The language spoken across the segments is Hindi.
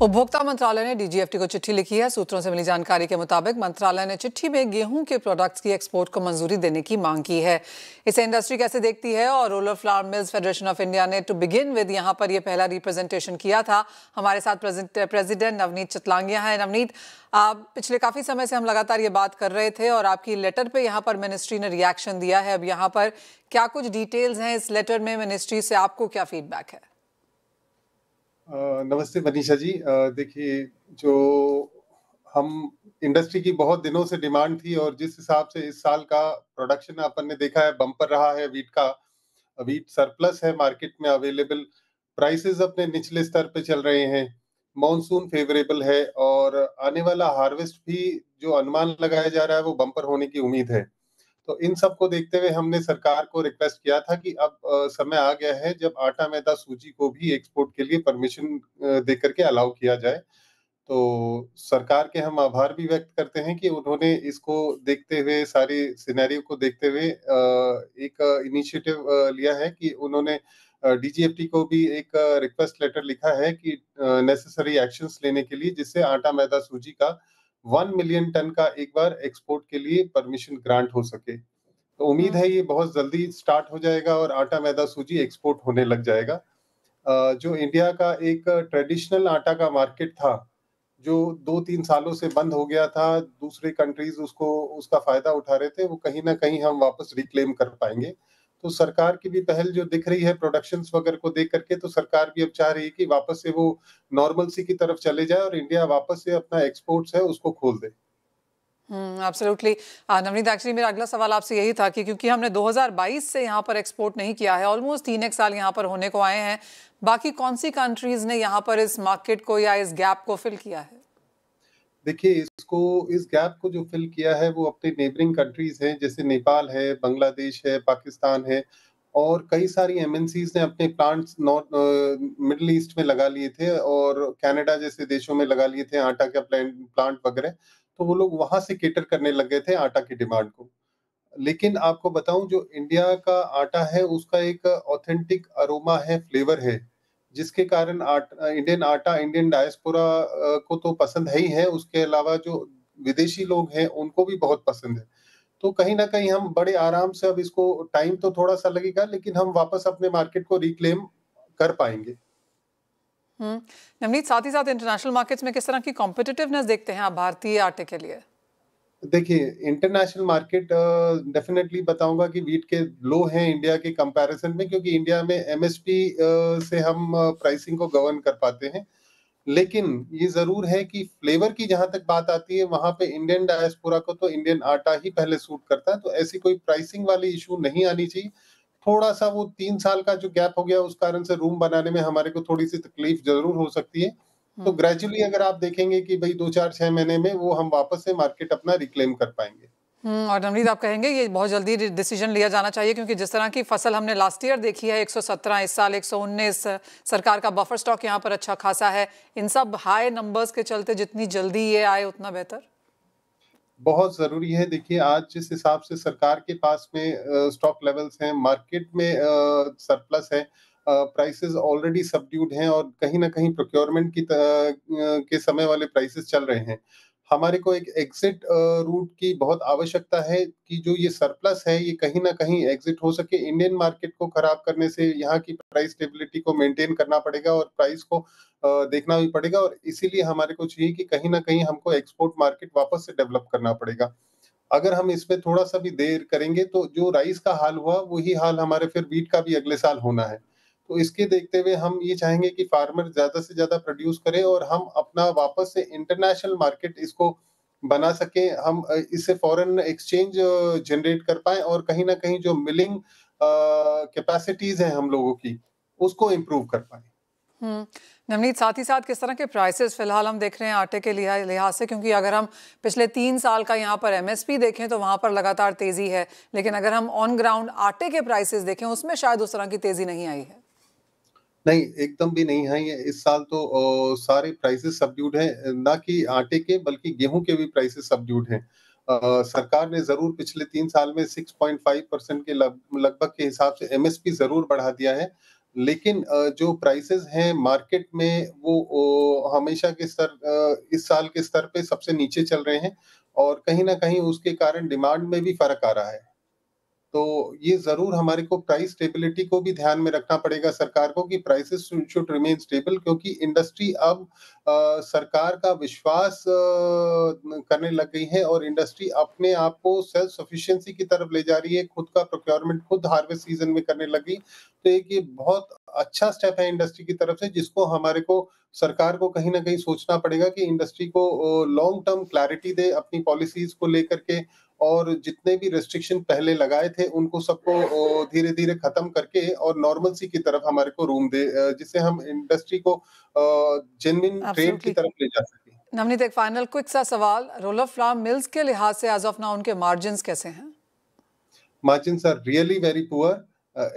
उपभोक्ता मंत्रालय ने डीजीएफटी को चिट्ठी लिखी है। सूत्रों से मिली जानकारी के मुताबिक मंत्रालय ने चिट्ठी में गेहूं के प्रोडक्ट्स की एक्सपोर्ट को मंजूरी देने की मांग की है। इसे इंडस्ट्री कैसे देखती है और rural flower mills federation of India ने टू बिगिन विद यहां पर यह पहला रिप्रेजेंटेशन किया था। हमारे साथ प्रेसिडेंट नवनीत चतलांगिया हैं। नवनीत, पिछले काफी समय से हम लगातार ये बात कर रहे थे और आपकी लेटर पे यहाँ पर मिनिस्ट्री ने रिएक्शन दिया है। अब यहाँ पर क्या कुछ डिटेल्स हैं इस लेटर में मिनिस्ट्री से, आपको क्या फीडबैक है? नमस्ते मनीषा जी। देखिए, जो हम इंडस्ट्री की बहुत दिनों से डिमांड थी और जिस हिसाब से इस साल का प्रोडक्शन अपन ने देखा है, बम्पर रहा है वीट का। वीट सरप्लस है मार्केट में अवेलेबल, प्राइसेस अपने निचले स्तर पे चल रहे हैं, मॉनसून फेवरेबल है और आने वाला हार्वेस्ट भी जो अनुमान लगाया जा रहा है वो बम्पर होने की उम्मीद है। तो इन सब को देखते हुए हमने सरकार को रिक्वेस्ट किया था कि अब समय आ गया है जब आटा मैदा सूजी को भी एक्सपोर्ट के लिए परमिशन दे करके अलाउ किया जाए। तो सरकार के हम आभार भी व्यक्त करते हैं कि उन्होंने इसको देखते हुए, सारी सिनेरियो को देखते हुए एक इनिशिएटिव लिया है कि उन्होंने डीजीएफटी को भी एक रिक्वेस्ट लेटर लिखा है कि नेसेसरी एक्शंस लेने के लिए, जिससे आटा मैदा सूजी का 1 मिलियन टन का एक बार एक्सपोर्ट के लिए परमिशन ग्रांट हो सके। तो उम्मीद है ये बहुत जल्दी स्टार्ट हो जाएगा और आटा मैदा सूजी एक्सपोर्ट होने लग जाएगा। जो इंडिया का एक ट्रेडिशनल आटा का मार्केट था, जो 2-3 सालों से बंद हो गया था, दूसरे कंट्रीज उसका फायदा उठा रहे थे, वो कहीं न कहीं हम वापस रिक्लेम कर पाएँगे। तो सरकार की भी पहल जो दिख रही है प्रोडक्शंस वगैरह को देख करके, तो सरकार भी अब चाह रही है कि वापस से वो नॉर्मलसी की तरफ चले जाए और इंडिया वापस से अपना एक्सपोर्ट्स है उसको खोल दे। एब्सोल्युटली। नवनीत, एक्चुअली मेरा अगला सवाल आपसे यही था कि क्योंकि हमने 2022 से यहाँ पर एक्सपोर्ट नहीं किया है, ऑलमोस्ट 3 एक साल यहाँ पर होने को आए हैं, बाकी कौन सी कंट्रीज ने यहाँ पर इस मार्केट को या इस गैप को फिल किया है? देखिए, इस गैप को जो फिल किया है वो अपने नेबरिंग कंट्रीज हैं, जैसे नेपाल है, बांग्लादेश है, पाकिस्तान है और कई सारी एमएनसीज ने अपने प्लांट्स मिडल ईस्ट में लगा लिए थे और कनाडा जैसे देशों में लगा लिए थे आटा का प्लांट वगैरह। तो वो लोग वहां से केटर करने लग गए थे आटा की डिमांड को। लेकिन आपको बताऊं, जो इंडिया का आटा है उसका एक ऑथेंटिक अरोमा है, फ्लेवर है, जिसके कारण इंडियन आटा इंडियन डायस्पोरा को तो पसंद है ही है, उसके अलावा जो विदेशी लोग हैं उनको भी बहुत पसंद है। तो कहीं न कहीं हम बड़े आराम से, अब इसको टाइम तो थोड़ा-सा लगेगा लेकिन हम वापस अपने मार्केट को रिक्लेम कर पाएँगे। नवनीत, साथ ही साथ इंटरनेशनल मार्केट्स में किस तरह की कॉम्पिटिटिवनेस देखते हैं आप भारतीय आटे के लिए? देखिए, इंटरनेशनल मार्केट डेफिनिटली बताऊँगा कि व्हीट के लो हैं इंडिया के कंपैरिज़न में, क्योंकि इंडिया में एमएसपी से हम प्राइसिंग को गवर्न कर पाते हैं। लेकिन ये ज़रूर है कि फ्लेवर की जहाँ तक बात आती है, वहाँ पे इंडियन डायस्पोरा को तो इंडियन आटा ही पहले सूट करता है, तो ऐसी कोई प्राइसिंग वाली इश्यू नहीं आनी चाहिए। थोड़ा-सा वो 3 साल का जो गैप हो गया, उस कारण से रूम बनाने में हमारे को थोड़ी-सी तकलीफ ज़रूर हो सकती है। तो ग्रेजुअली अगर आप देखेंगे कि भई 2, 4, 6 महीने में वो हम वापस से मार्केट अपना रिक्लेम कर पाएँगे। और नवनीत, आप कहेंगे ये बहुत जल्दी डिसीजन लिया जाना चाहिए, क्योंकि जिस तरह की फसल हमने लास्ट ईयर देखी है 117, इस साल 119, सरकार का बफर स्टॉक यहाँ पर अच्छा खासा है, इन सब हाई नंबर्स के चलते जितनी जल्दी ये आए उतना बेहतर। बहुत ज़रूरी है। देखिए, आज जिस हिसाब से सरकार के पास में स्टॉक लेवल्स हैं, मार्केट में सरप्लस है, प्राइसेज़ ऑलरेडी सबड्यूड हैं और कहीं न कहीं प्रोक्योरमेंट के समय वाले प्राइसेज़ चल रहे हैं। हमारे को एक एग्ज़िट रूट की बहुत आवश्यकता है कि जो ये सरप्लस है, ये कहीं न कहीं एग्ज़िट हो सके। इंडियन मार्केट को खराब करने से यहाँ की प्राइस स्टेबिलिटी को मेंटेन करना पड़ेगा और प्राइस को देखना भी पड़ेगा और इसीलिए हमारे को चाहिए कि कहीं न कहीं हमको एक्सपोर्ट मार्केट वापस से डेवलप करना पड़ेगा। अगर हम इसमें थोड़ा-सा भी देर करेंगे तो जो राइस का हाल हुआ, वही हाल हमारे फिर व्हीट का भी अगले साल होना है। तो इसके देखते हुए हम ये चाहेंगे कि फार्मर ज़्यादा से ज़्यादा प्रोड्यूस करे और हम अपना वापस से इंटरनेशनल मार्केट इसको बना सकें। हम इससे फॉरेन एक्सचेंज जनरेट कर पाएँ और कहीं न कहीं जो मिलिंग कैपेसिटीज़ हैं हम लोगों की, उसको इम्प्रूव कर पाएँ। नवनीत, साथ ही साथ किस तरह के प्राइसेस फिलहाल हम देख रहे हैं आटे के लिहाज से, क्योंकि अगर हम पिछले 3 साल का यहाँ पर एमएसपी देखें तो वहाँ पर लगातार तेजी है, लेकिन अगर हम ऑन ग्राउंड आटे के प्राइसेस देखें उसमें शायद उस तरह की तेजी नहीं आई है। नहीं, एकदम भी नहीं है ये। इस साल तो सारे प्राइसेस सबड्यूड हैं, ना कि आटे के बल्कि गेहूँ के भी प्राइसेस सबड्यूड हैं। सरकार ने ज़रूर पिछले 3 साल में 6.5% के लगभग के हिसाब से एमएसपी ज़रूर बढ़ा दिया है। लेकिन जो प्राइसेस हैं मार्केट में वो हमेशा के इस साल के स्तर पे सबसे नीचे चल रहे हैं और कहीं न कहीं उसके कारण डिमांड में भी फ़र्क आ रहा है। तो ये ज़रूर हमारे को प्राइस स्टेबिलिटी को भी ध्यान में रखना पड़ेगा सरकार को कि प्राइसेस शुड रिमेन स्टेबल, क्योंकि इंडस्ट्री अब सरकार का विश्वास करने लग गई है और इंडस्ट्री अपने आप को सेल्फ सफिशिएंसी की तरफ ले जा रही है, खुद का प्रोक्योरमेंट खुद हार्वेस्ट सीजन में करने लगी। तो एक ये बहुत अच्छा स्टेप है इंडस्ट्री की तरफ से, जिसको हमारे को सरकार को कहीं न कहीं सोचना पड़ेगा कि इंडस्ट्री को लॉन्ग टर्म क्लैरिटी दे अपनी पॉलिसीज़ को लेकर के, और जितने भी रेस्ट्रिक्शन पहले लगाए थे उनको सबको धीरे-धीरे खत्म करके और नॉर्मलसी की तरफ हमारे को रूम दे, जिससे हम इंडस्ट्री को जेन्युइन ट्रेड की एब्सोल्युटली। तरफ ले जा सकें। नवनीत, एक फाइनल क्विक सा सवाल, रोलर फ्लावर मिल्स के लिहाज से एज ऑफ नाउ उनके मार्जिन्स कैसे हैं? Margins are really very poor,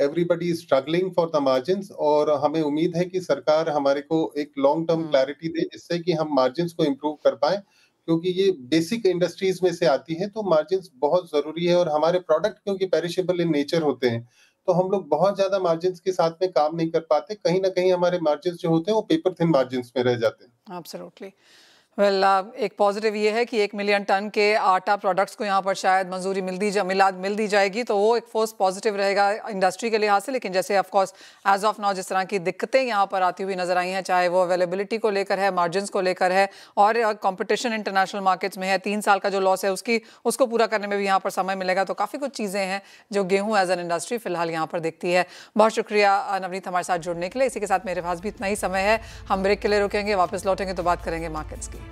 everybody is struggling for the margins, और हमें उम्मीद है कि सरकार हमारे को एक लॉन्ग टर्म क्लैरिटी दे जिससे कि हम मार्जिन्स को इम्प्रूव कर पाएँ, क्योंकि ये बेसिक इंडस्ट्रीज में से आती है, तो मार्जिन्स बहुत ज़रूरी है और हमारे प्रोडक्ट क्योंकि पेरिशेबल इन नेचर होते हैं, तो हम लोग बहुत ज़्यादा मार्जिन्स के साथ में काम नहीं कर पाते। कहीं न कहीं हमारे मार्जिन्स जो होते हैं वो पेपर थिन मार्जिन्स में रह जाते हैं। एब्सोल्युटली। वेल, एक पॉजिटिव ये है कि 1 मिलियन टन के आटा प्रोडक्ट्स को यहाँ पर शायद मंजूरी मिल दी जाएगी, तो वो एक फोर्स पॉजिटिव रहेगा इंडस्ट्री के लिहाज से। लेकिन जैसे of course as of now जिस तरह की दिक्कतें यहाँ पर आती हुई नजर आई हैं, चाहे वो अवेलेबिलिटी को लेकर है, मार्जिन्स को लेकर है, और कंपटीशन इंटरनेशनल मार्केट्स में है, 3 साल का जो लॉस है उसको पूरा करने में भी यहाँ पर समय मिलेगा। तो काफ़ी कुछ चीज़ें हैं जो गेहूँ एज एन इंडस्ट्री फिलहाल यहाँ पर दिखती है। बहुत शुक्रिया नवनीत हमारे साथ जुड़ने के लिए। इसी के साथ मेरे पास भी इतना ही समय है, हम ब्रेक के लिए रुकेंगे, वापस लौटेंगे तो बात करेंगे मार्केट्स की।